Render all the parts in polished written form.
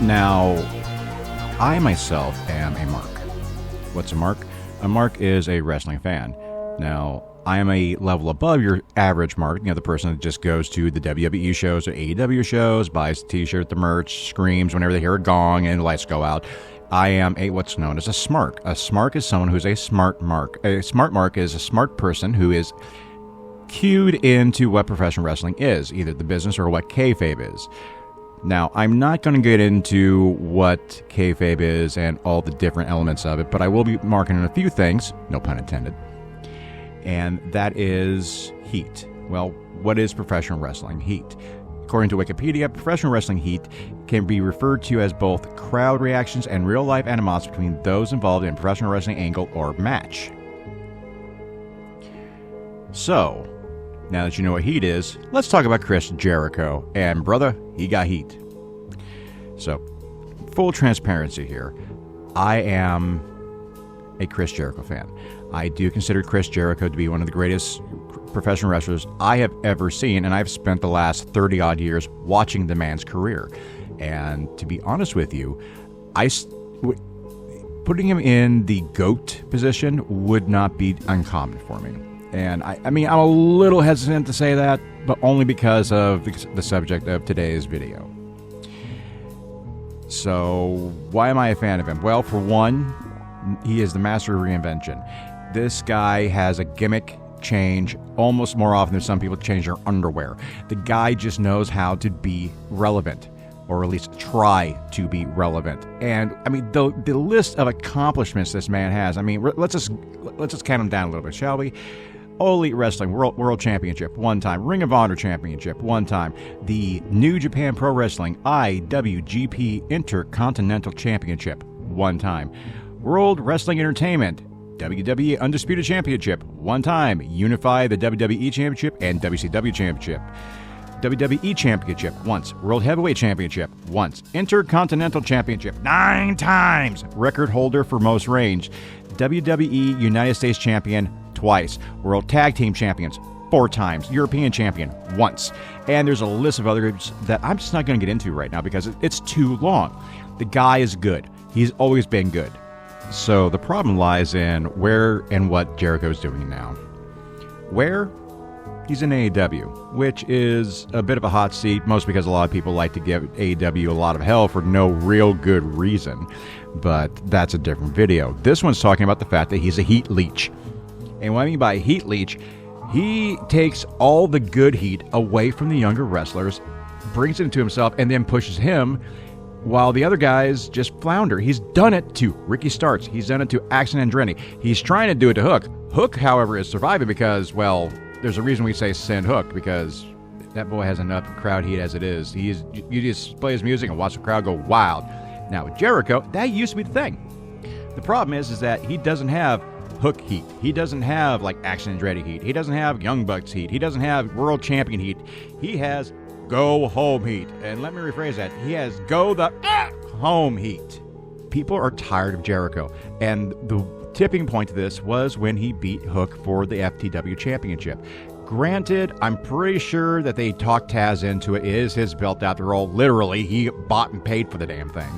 Now, I myself am a mark. What's a mark? A mark is a wrestling fan. Now, I am a level above your average mark, the person that just goes to the WWE shows or AEW shows, buys the t-shirt, the merch, screams whenever they hear a gong and the lights go out. I am what's known as a smark. A smark is someone who's a smart mark. A smart mark is a smart person who is cued into what professional wrestling is, either the business or what kayfabe is. Now, I'm not going to get into what kayfabe is and all the different elements of it, but I will be marking on a few things, no pun intended, and that is heat. Well, what is professional wrestling heat? According to Wikipedia, professional wrestling heat can be referred to as both crowd reactions and real-life animosity between those involved in professional wrestling angle or match. So, now that you know what heat is, let's talk about Chris Jericho. And brother, he got heat. So, full transparency here. I am a Chris Jericho fan. I do consider Chris Jericho to be one of the greatest professional wrestlers I have ever seen, and I've spent the last 30-odd years watching the man's career. And to be honest with you, putting him in the GOAT position would not be uncommon for me. And I mean, I'm a little hesitant to say that, but only because of the subject of today's video. So, why am I a fan of him? Well, for one, he is the master of reinvention. This guy has a gimmick change almost more often than some people change their underwear. The guy just knows how to be relevant, or at least try to be relevant. And I mean, the list of accomplishments this man has, I mean, let's just count them down a little bit, shall we? All Elite Wrestling World Championship, one time. Ring of Honor Championship, one time. The New Japan Pro Wrestling IWGP Intercontinental Championship, one time. World Wrestling Entertainment WWE Undisputed Championship, one time. Unify the WWE Championship and WCW Championship. WWE Championship, once. World Heavyweight Championship, once. Intercontinental Championship, 9 times. Record holder for most reigns. WWE United States Champion, twice. World Tag Team Champions, 4 times. European Champion, once. And there's a list of others that I'm just not going to get into right now because it's too long. The guy is good. He's always been good. So the problem lies in where and what Jericho's doing now. Where? He's in AEW, which is a bit of a hot seat, mostly because a lot of people like to give AEW a lot of hell for no real good reason. But that's a different video. This one's talking about the fact that he's a heat leech. And what I mean by heat leech, he takes all the good heat away from the younger wrestlers, brings it into himself, and then pushes him while the other guys just flounder. He's done it to Ricky Starks. He's done it to Axel Andretti. He's trying to do it to Hook. Hook, however, is surviving because, well, there's a reason we say send Hook, because that boy has enough crowd heat as it is. You just play his music and watch the crowd go wild. Now, with Jericho, that used to be the thing. The problem is that he doesn't have Hook heat. He doesn't have, like, Axel Andretti heat. He doesn't have Young Bucks heat. He doesn't have World Champion heat. He has go home heat. And let me rephrase that. He has go the home heat. People are tired of Jericho. And the tipping point to this was when he beat Hook for the FTW Championship. Granted, I'm pretty sure that they talked Taz into it. It is his belt after all. Literally, he bought and paid for the damn thing.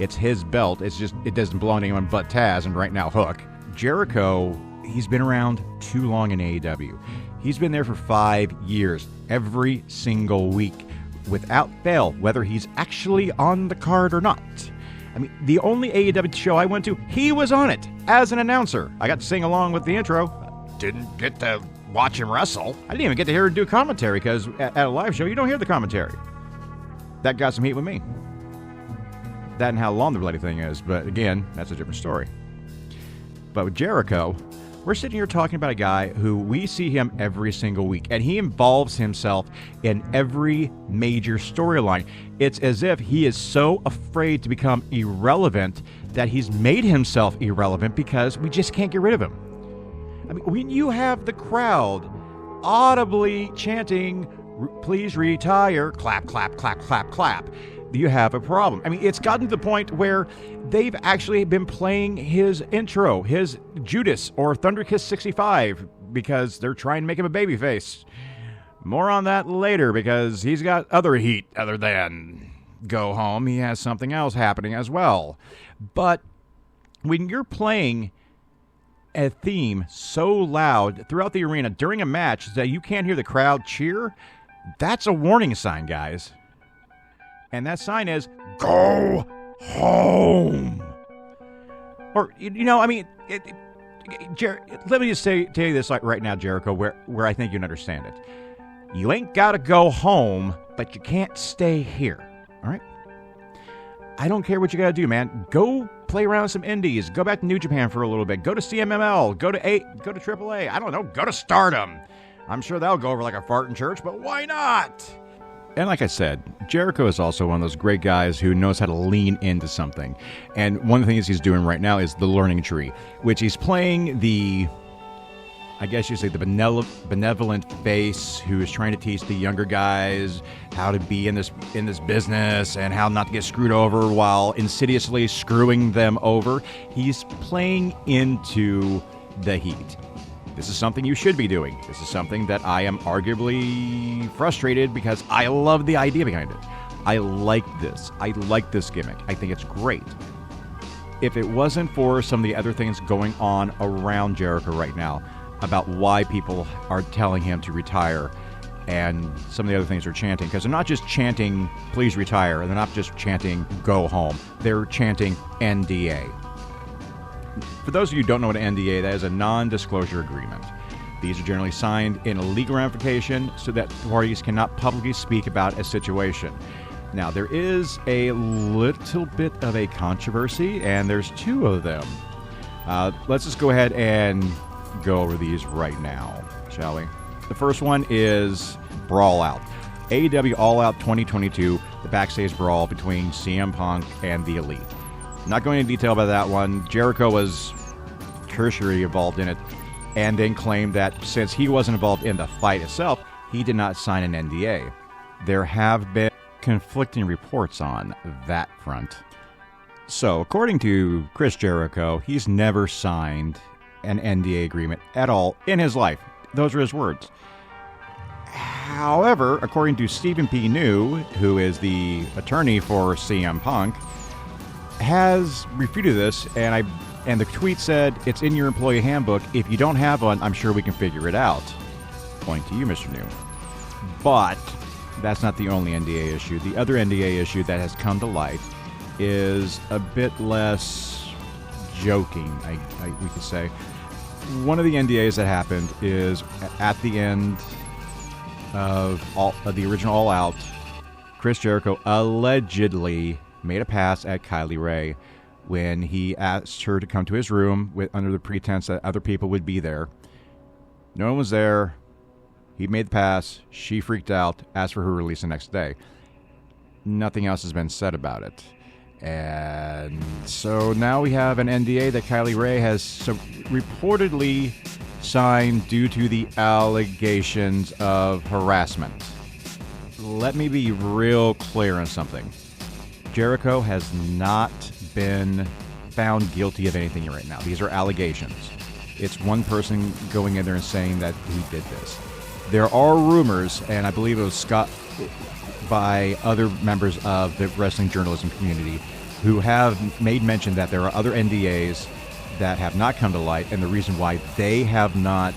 It's his belt. It's just, it doesn't belong to anyone but Taz and right now Hook. Jericho, he's been around too long in AEW. He's been there for 5 years, every single week, without fail, whether he's actually on the card or not. I mean, the only AEW show I went to, he was on it as an announcer. I got to sing along with the intro. Didn't get to watch him wrestle. I didn't even get to hear him do commentary because at a live show, you don't hear the commentary. That got some heat with me. That and how long the bloody thing is, but again, that's a different story. But with Jericho, we're sitting here talking about a guy who we see him every single week, and he involves himself in every major storyline. It's as if he is so afraid to become irrelevant that he's made himself irrelevant because we just can't get rid of him. I mean, when you have the crowd audibly chanting, "Please retire," clap, clap, clap, clap, clap, you have a problem. I mean, it's gotten to the point where they've actually been playing his intro, his Judas or Thunderkiss 65, because they're trying to make him a babyface. More on that later, because he's got other heat other than go home. He has something else happening as well. But when you're playing a theme so loud throughout the arena during a match that you can't hear the crowd cheer, that's a warning sign, guys. And that sign is, go home. Or, let me just tell you this right now, Jericho, where I think you can understand it. You ain't got to go home, but you can't stay here. All right? I don't care what you got to do, man. Go play around with some indies. Go back to New Japan for a little bit. Go to CMML. Go to AAA. I don't know. Go to Stardom. I'm sure that'll go over like a fart in church, but why not? And like I said, Jericho is also one of those great guys who knows how to lean into something. And one of the things he's doing right now is the learning tree, which he's playing the, I guess you say, the benevolent face who is trying to teach the younger guys how to be in this business and how not to get screwed over while insidiously screwing them over. He's playing into the heat. This is something you should be doing. This is something that I am arguably frustrated because I love the idea behind it. I like this. I like this gimmick. I think it's great. If it wasn't for some of the other things going on around Jericho right now about why people are telling him to retire and some of the other things they're chanting, because they're not just chanting, please retire, and they're not just chanting, go home. They're chanting NDA. For those of you who don't know what an NDA, that is a non-disclosure agreement. These are generally signed in a legal ramification so that parties cannot publicly speak about a situation. Now, there is a little bit of a controversy, and there's two of them. Let's just go ahead and go over these right now, shall we? The first one is Brawl Out. AEW All Out 2022, the backstage brawl between CM Punk and the Elite. Not going into detail about that one. Jericho was tertiary involved in it and then claimed that since he wasn't involved in the fight itself, he did not sign an NDA. There have been conflicting reports on that front. So, according to Chris Jericho, he's never signed an NDA agreement at all in his life. Those are his words. However, according to Stephen P. New, who is the attorney for CM Punk, has refuted this, and the tweet said, it's in your employee handbook. If you don't have one, I'm sure we can figure it out. Point to you, Mr. New. But that's not the only NDA issue. The other NDA issue that has come to light is a bit less joking, we could say. One of the NDAs that happened is at the end of the original All Out, Chris Jericho allegedly made a pass at Kylie Ray when he asked her to come to his room under the pretense that other people would be there. No one was there. He made the pass. She freaked out, asked for her release the next day. Nothing else has been said about it. And so now we have an NDA that Kylie Ray has reportedly signed due to the allegations of harassment. Let me be real clear on something. Jericho has not been found guilty of anything right now. These are allegations. It's one person going in there and saying that he did this. There are rumors, and I believe it was Scott, by other members of the wrestling journalism community, who have made mention that there are other NDAs that have not come to light, and the reason why they have not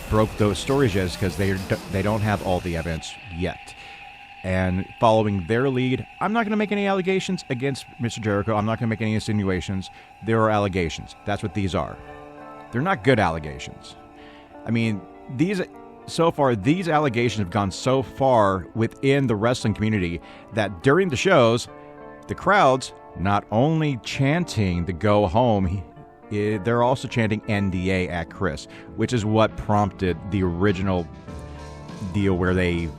broke those stories yet is because they don't have all the evidence yet. And following their lead, I'm not going to make any allegations against Mr. Jericho. I'm not going to make any insinuations. There are allegations. That's what these are. They're not good allegations. I mean, these allegations have gone so far within the wrestling community that during the shows, the crowds not only chanting the go home, they're also chanting NDA at Chris, which is what prompted the original deal where they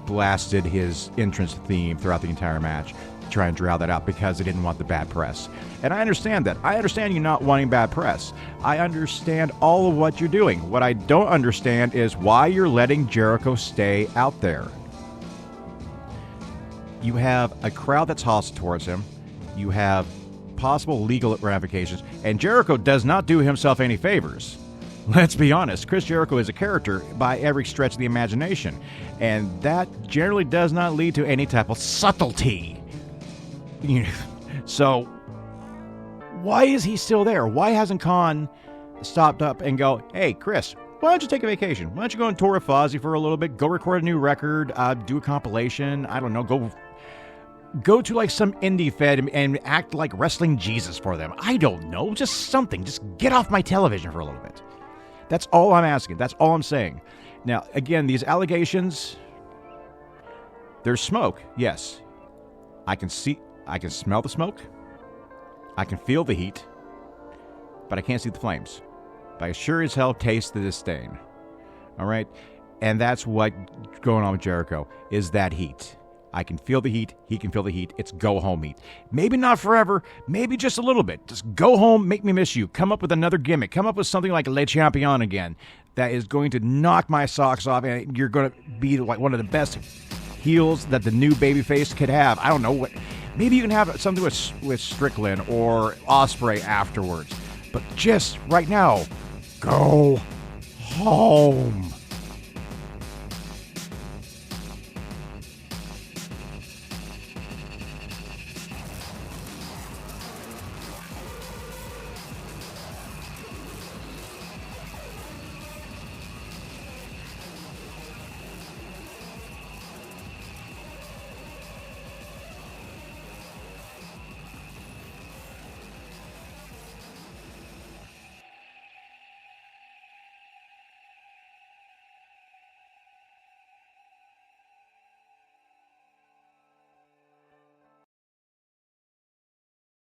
blasted his entrance theme throughout the entire match to try and drown that out because they didn't want the bad press. And I understand that. I understand you not wanting bad press. I understand all of what you're doing. What I don't understand is why you're letting Jericho stay out there. You have a crowd that's hostile towards him. You have possible legal ramifications. And Jericho does not do himself any favors. Let's be honest, Chris Jericho is a character by every stretch of the imagination, and that generally does not lead to any type of subtlety. So why is he still there? Why hasn't Khan stopped up and go, hey, Chris, why don't you take a vacation? Why don't you go on tour with Fozzy for a little bit? Go record a new record, do a compilation. I don't know. Go to like some indie fed and act like wrestling Jesus for them. I don't know. Just something. Just get off my television for a little bit. That's all I'm asking. That's all I'm saying. Now, again, these allegations, there's smoke. Yes. I can smell the smoke. I can feel the heat, but I can't see the flames. But I sure as hell taste the disdain. All right? And that's what's going on with Jericho, is that heat. I can feel the heat. He can feel the heat. It's go home heat. Maybe not forever. Maybe just a little bit. Just go home, make me miss you. Come up with another gimmick. Come up with something like Le Champion again that is going to knock my socks off, and you're going to be like one of the best heels that the new babyface could have. I don't know what. Maybe you can have something with Strickland or Ospreay afterwards. But just right now, go home.